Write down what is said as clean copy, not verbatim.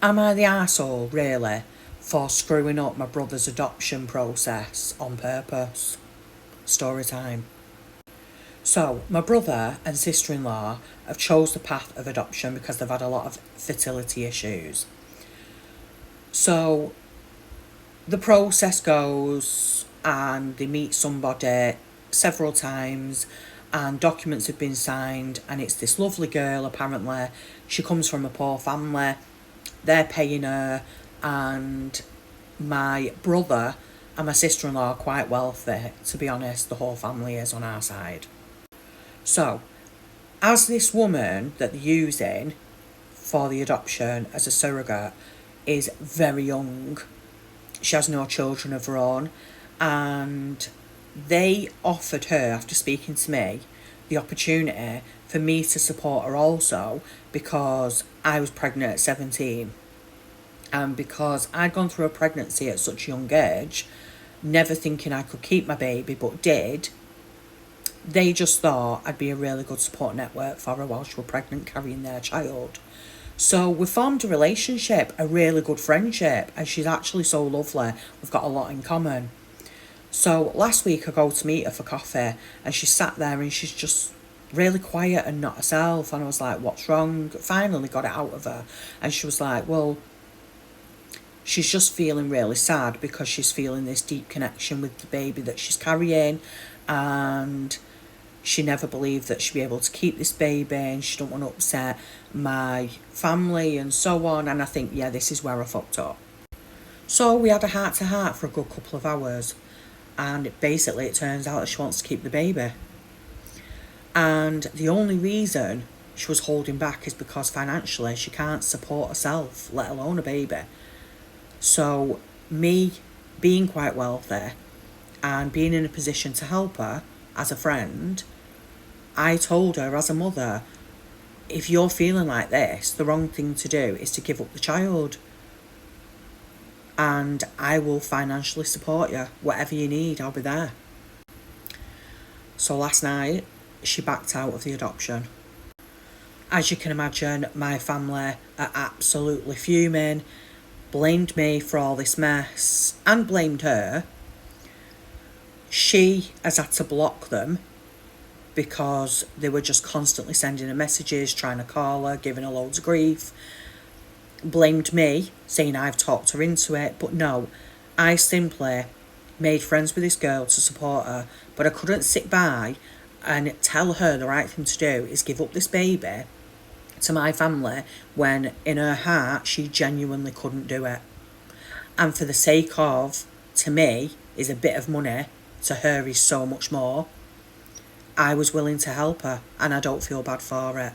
Am I the arsehole, really, for screwing up my brother's adoption process on purpose? Story time. So, my brother and sister-in-law have chose the path of adoption because they've had a lot of fertility issues. So, the process goes and they meet somebody several times and documents have been signed, and it's this lovely girl. Apparently she comes from a poor family, they're paying her, and my brother and my sister-in-law are quite wealthy. To be honest, the whole family is on our side. So as this woman that they're using for the adoption as a surrogate is very young, she has no children of her own, and they offered her, after speaking to me, the opportunity for me to support her also, because I was pregnant at 17, and because I'd gone through a pregnancy at such a young age, never thinking I could keep my baby but did. They just thought I'd be a really good support network for her while she was pregnant carrying their child. So we formed a relationship, a really good friendship, and she's actually so lovely. We've got a lot in common. So last week I go to meet her for coffee, and she sat there and she's just really quiet and not herself, and I was like, what's wrong? Finally got it out of her, and she was like, well, she's just feeling really sad because she's feeling this deep connection with the baby that she's carrying, and she never believed that she'd be able to keep this baby, and she don't want to upset my family and so on. And I think, yeah, this is where I fucked up. So we had a heart-to-heart for a good couple of hours, and basically it turns out that she wants to keep the baby. And the only reason she was holding back is because financially she can't support herself, let alone a baby. So me being quite wealthy and being in a position to help her as a friend, I told her as a mother, if you're feeling like this, the wrong thing to do is to give up the child. And I will financially support you. Whatever you need, I'll be there. So last night, she backed out of the adoption. As you can imagine, my family are absolutely fuming, blamed me for all this mess, and blamed her. She has had to block them because they were just constantly sending her messages, trying to call her, giving her loads of grief. Blamed me, saying I've talked her into it, but no, I simply made friends with this girl to support her, but I couldn't sit by and tell her the right thing to do is give up this baby to my family when in her heart she genuinely couldn't do it. And for the sake of, to me, is a bit of money, to her is so much more, I was willing to help her, and I don't feel bad for it.